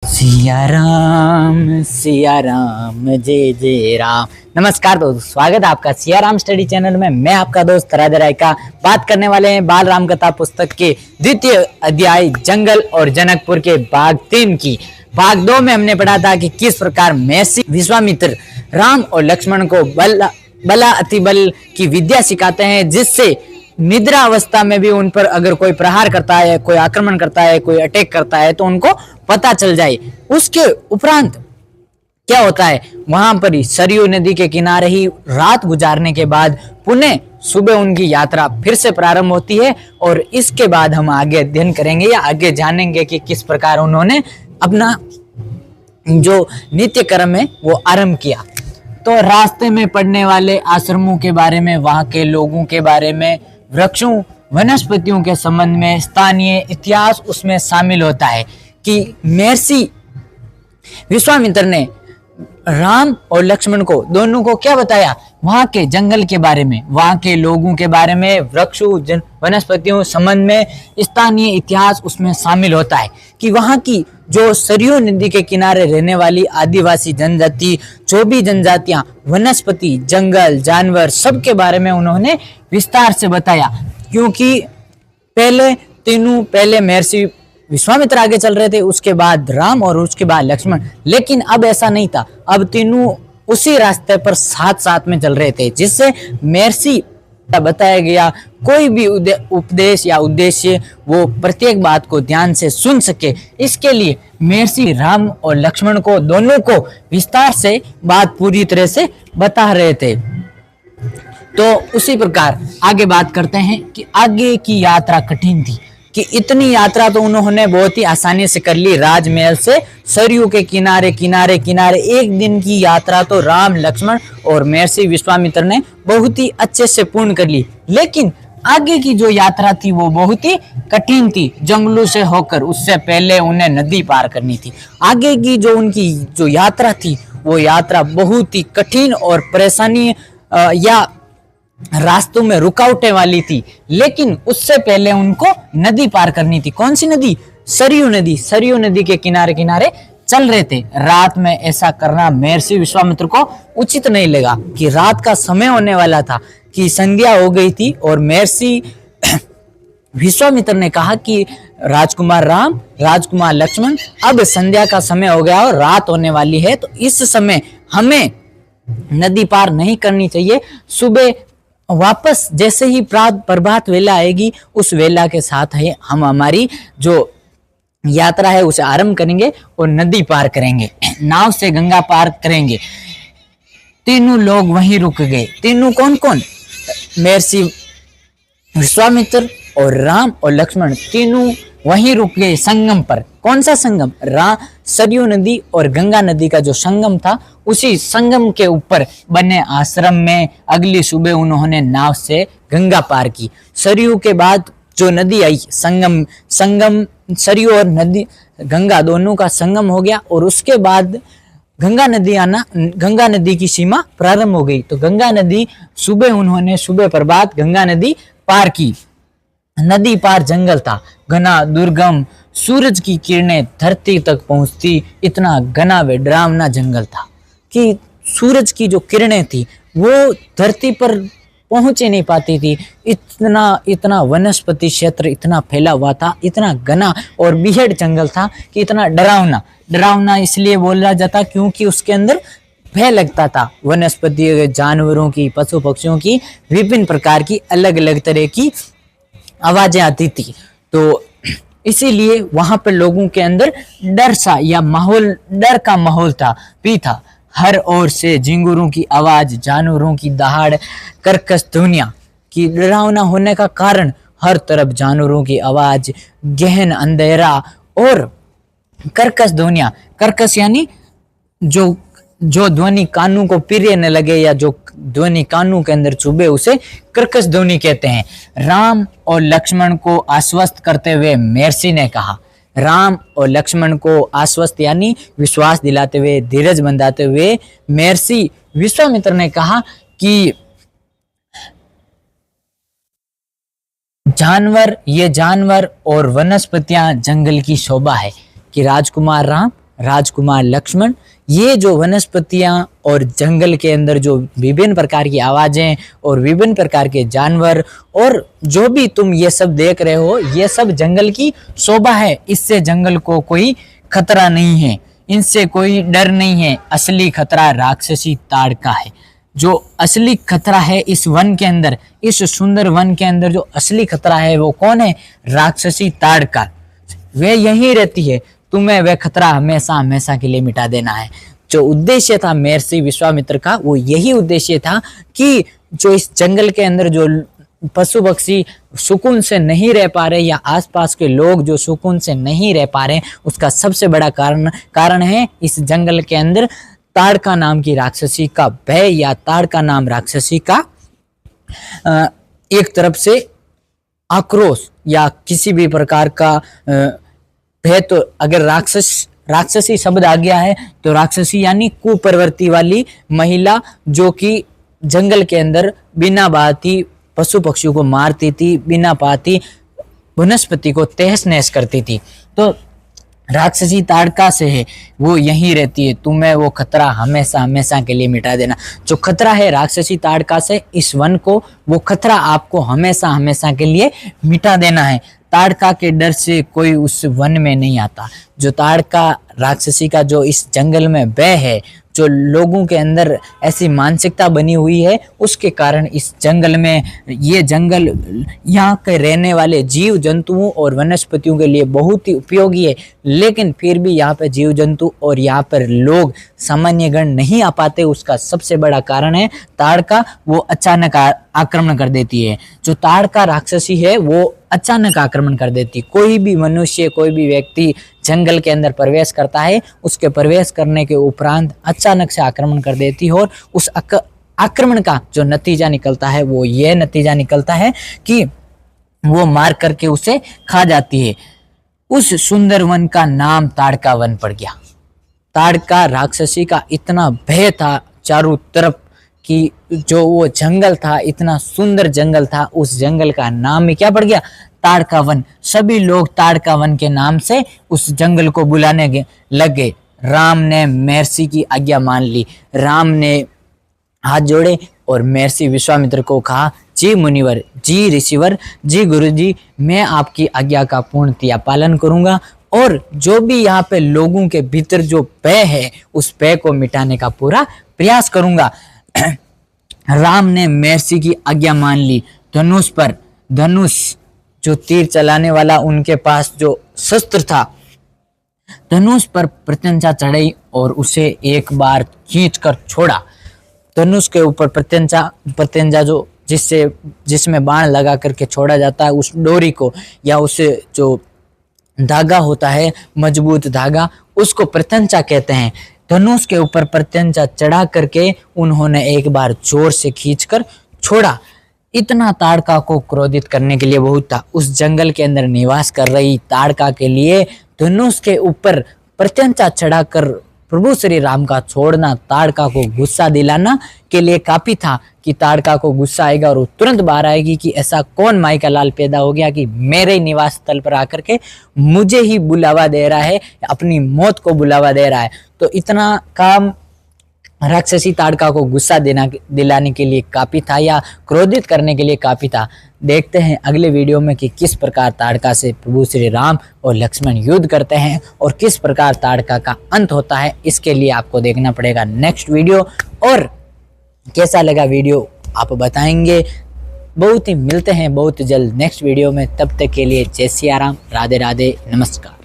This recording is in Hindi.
सिया राम जय जय राम। नमस्कार दोस्तों, स्वागत है आपका सिया राम स्टडी चैनल में। मैं आपका दोस्त राधे राय का बात करने वाले हैं बाल राम कथा पुस्तक के द्वितीय अध्याय जंगल और जनकपुर के भाग 3 की। भाग 2 में हमने पढ़ा था कि किस प्रकार महर्षि विश्वामित्र राम और लक्ष्मण को बला अतिबल की विद्या सिखाते हैं, जिससे निद्रा अवस्था में भी उन पर अगर कोई प्रहार करता है, कोई आक्रमण करता है, कोई अटैक करता है तो उनको पता चल जाए। उसके उपरांत क्या होता है, वहां पर ही सरयू नदी के किनारे ही रात गुजारने के बाद पुनः सुबह उनकी यात्रा फिर से प्रारंभ होती है। और इसके बाद हम आगे अध्ययन करेंगे या आगे जानेंगे कि किस प्रकार उन्होंने अपना जो नित्य कर्म है वो आरंभ किया। तो रास्ते में पड़ने वाले आश्रमों के बारे में, वहां के लोगों के बारे में, वृक्षों वनस्पतियों के संबंध में, स्थानीय इतिहास उसमें शामिल होता है कि महर्षि विश्वामित्र ने राम और लक्ष्मण को दोनों को क्या बताया, वहां के जंगल के बारे में, वहां के लोगों के बारे में, वृक्षों वनस्पतियों संबंध में, स्थानीय इतिहास उसमें शामिल होता है कि वहां की जो सरयू नदी के किनारे रहने वाली आदिवासी जनजाति, जो भी जनजातियां, वनस्पति, जंगल, जानवर, सब के बारे में उन्होंने विस्तार से बताया। क्योंकि पहले महर्षि विश्वामित्र आगे चल रहे थे, उसके बाद राम और उसके बाद लक्ष्मण, लेकिन अब ऐसा नहीं था। अब तीनों उसी रास्ते पर साथ साथ में चल रहे थे, जिससे महर्षि बताया गया कोई भी उपदेश या उद्देश्य वो प्रत्येक बात को ध्यान से सुन सके, इसके लिए महर्षि राम और लक्ष्मण को दोनों को विस्तार से बात पूरी तरह से बता रहे थे। तो उसी प्रकार आगे बात करते हैं कि आगे की यात्रा कठिन थी, कि इतनी यात्रा तो उन्होंने बहुत ही आसानी से कर ली। राजमहल से सरयू के किनारे किनारे किनारे एक दिन की यात्रा तो राम, लक्ष्मण और महर्षि विश्वामित्र ने बहुत ही अच्छे से पूर्ण कर ली। लेकिन आगे की जो यात्रा थी वो बहुत ही कठिन थी। जंगलों से होकर उससे पहले उन्हें नदी पार करनी थी। आगे की जो उनकी जो यात्रा थी वो यात्रा बहुत ही कठिन और परेशानी या रास्तों में रुकावटें वाली थी। लेकिन उससे पहले उनको नदी पार करनी थी। कौन सी नदी? सरयू नदी। सरयू नदी के किनारे किनारे चल रहे थे। रात में ऐसा करना महर्षि विश्वामित्र को उचित नहीं लगा, कि रात का समय होने वाला था, कि संध्या हो गई थी। और महर्षि विश्वामित्र ने कहा कि राजकुमार राम, राजकुमार लक्ष्मण, अब संध्या का समय हो गया और रात होने वाली है, तो इस समय हमें नदी पार नहीं करनी चाहिए। सुबह वापस जैसे ही प्रभात वेला आएगी, उस वेला के साथ है हम हमारी जो यात्रा है उसे आरंभ करेंगे और नदी पार करेंगे, नाव से गंगा पार करेंगे। तीनों लोग वहीं रुक गए। तीनों कौन कौन? महर्षि विश्वामित्र और राम और लक्ष्मण, तीनों वहीं रुक गए संगम पर। कौन सा संगम? सरयू नदी और गंगा नदी का जो संगम था, उसी संगम के ऊपर बने आश्रम में अगली सुबह उन्होंने नाव से गंगा पार की। सरयू के बाद जो नदी आई, संगम सरयू और नदी गंगा दोनों का संगम हो गया। और उसके बाद गंगा नदी की सीमा प्रारंभ हो गई। तो गंगा नदी उन्होंने सुबह प्रभात गंगा नदी पार की। नदी पार जंगल था, घना, दुर्गम, सूरज की किरणें धरती तक पहुंचती, इतना घना व डरावना जंगल था कि सूरज की जो किरणें थी वो धरती पर पहुंचे नहीं पाती थी। इतना वनस्पति क्षेत्र इतना फैला हुआ था, इतना घना और बीहड़ जंगल था कि इतना डरावना इसलिए बोला जाता क्योंकि उसके अंदर भय लगता था। वनस्पति, जानवरों की, पशु पक्षियों की, विभिन्न प्रकार की अलग अलग तरह की आवाजें आती थी। तो इसीलिए वहां पर लोगों के अंदर डर का माहौल था। हर ओर से झिंगुरों की आवाज, जानवरों की दहाड़, कर्कश ध्वनियां की डरावना होने का कारण हर तरफ जानवरों की आवाज, गहन अंधेरा और कर्कश ध्वनियां। कर्कश यानी जो ध्वनि कानों को प्रिय न लगे या जो ध्वनि कानों के अंदर चुभे, उसे कर्कश ध्वनि कहते हैं। राम और लक्ष्मण को आश्वस्त करते हुए महर्षि ने कहा, राम और लक्ष्मण को आश्वस्त यानी विश्वास दिलाते हुए, धीरज बंधाते हुए महर्षि विश्वामित्र ने कहा कि जानवर और वनस्पतियां जंगल की शोभा है, कि राजकुमार राम राजकुमार लक्ष्मण, ये जो वनस्पतियां और जंगल के अंदर जो विभिन्न प्रकार की आवाजें और विभिन्न प्रकार के जानवर और जो भी तुम ये सब देख रहे हो, ये सब जंगल की शोभा है। इससे जंगल को कोई खतरा नहीं है, इनसे कोई डर नहीं है। असली खतरा राक्षसी ताड़का है। जो असली खतरा है इस वन के अंदर, इस सुंदर वन के अंदर जो असली खतरा है वो कौन है? राक्षसी ताड़का। वे यहीं रहती है, तुम्हें वह खतरा हमेशा हमेशा के लिए मिटा देना है। जो उद्देश्य था महर्षि विश्वामित्र का, वो यही उद्देश्य था कि जो इस जंगल के अंदर जो पशु पक्षी सुकून से नहीं रह पा रहे या आसपास के लोग जो सुकून से नहीं रह पा रहे, उसका सबसे बड़ा कारण है इस जंगल के अंदर ताड़का नाम की राक्षसी का भय, या ताड़का नाम राक्षसी का एक तरफ से आक्रोश या किसी भी प्रकार का भय। तो अगर राक्षसी शब्द आ गया है तो राक्षसी यानी कुप्रवृत्ति वाली महिला, जो कि जंगल के अंदर बिना बाती पशु पक्षियों को मारती थी, बिना बाती वनस्पति को तहस नहस करती थी। तो राक्षसी ताड़का से है, वो यहीं रहती है, तुम्हें वो खतरा हमेशा हमेशा के लिए मिटा देना। जो खतरा है राक्षसी ताड़का से इस वन को, वो खतरा आपको हमेशा हमेशा के लिए मिटा देना है। ताड़का के डर से कोई उस वन में नहीं आता। जो ताड़का राक्षसी का जो इस जंगल में भय है, जो लोगों के अंदर ऐसी मानसिकता बनी हुई है, उसके कारण इस जंगल में, ये जंगल यहाँ के रहने वाले जीव जंतुओं और वनस्पतियों के लिए बहुत ही उपयोगी है, लेकिन फिर भी यहाँ पे जीव जंतु और यहाँ पर लोग सामान्य गण नहीं आ पाते। उसका सबसे बड़ा कारण है ताड़का, वो अचानक आक्रमण कर देती है। जो ताड़का राक्षसी है वो अचानक आक्रमण कर देती। कोई भी मनुष्य, कोई भी व्यक्ति जंगल के अंदर प्रवेश करता है, उसके प्रवेश करने के उपरांत अचानक से आक्रमण कर देती है, और उस आक्रमण का जो नतीजा निकलता है वो ये नतीजा निकलता है कि वो मार करके उसे खा जाती है। उस सुंदर वन का नाम ताड़का वन पड़ गया। ताड़का राक्षसी का इतना भय था चारों तरफ कि जो वो जंगल था, इतना सुंदर जंगल था, उस जंगल का नाम ही क्या पड़ गया? ताड़का वन। सभी लोग ताड़का वन के नाम से उस जंगल को बुलाने लगे। राम ने महर्षि की आज्ञा मान ली। राम ने हाथ जोड़े और महर्षि विश्वामित्र को कहा, जी मुनिवर, जी ऋषिवर, जी गुरुजी, मैं आपकी आज्ञा का पूर्णतया पालन करूंगा और जो भी यहाँ पे लोगों के भीतर जो भय है उस भय को मिटाने का पूरा प्रयास करूंगा। राम ने महर्षि की आज्ञा मान ली। धनुष जो तीर चलाने वाला, उनके पास जो शस्त्र था, धनुष पर प्रत्यंचा चढ़ाई और उसे एक बार खींचकर छोड़ा। धनुष के ऊपर प्रत्यंचा जो जिसमें बाण लगा करके छोड़ा जाता है, उस डोरी को या उसे जो धागा होता है, मजबूत धागा, उसको प्रत्यंचा कहते हैं। धनुष के ऊपर प्रत्यंचा चढ़ा करके उन्होंने एक बार जोर से खींचकर छोड़ा। इतना ताड़का को क्रोधित करने के लिए बहुत था। उस जंगल के अंदर निवास कर रही ताड़का के लिए धनुष के ऊपर प्रत्यंचा चढ़ाकर प्रभु श्री राम का छोड़ना ताड़का को गुस्सा दिलाना के लिए काफी था कि ताड़का को गुस्सा आएगा और वो तुरंत बाहर आएगी कि ऐसा कौन माई का लाल पैदा हो गया कि मेरे निवास स्थल पर आकर के मुझे ही बुलावा दे रहा है, अपनी मौत को बुलावा दे रहा है। तो इतना काम राक्षसी ताड़का को गुस्सा दिलाने के लिए काफी था या क्रोधित करने के लिए काफी था। देखते हैं अगले वीडियो में कि किस प्रकार ताड़का से प्रभु श्री राम और लक्ष्मण युद्ध करते हैं और किस प्रकार ताड़का का अंत होता है। इसके लिए आपको देखना पड़ेगा नेक्स्ट वीडियो, और कैसा लगा वीडियो आप बताएंगे। बहुत ही मिलते हैं बहुत जल्द नेक्स्ट वीडियो में। तब तक के लिए जय सिया राम, राधे राधे, नमस्कार।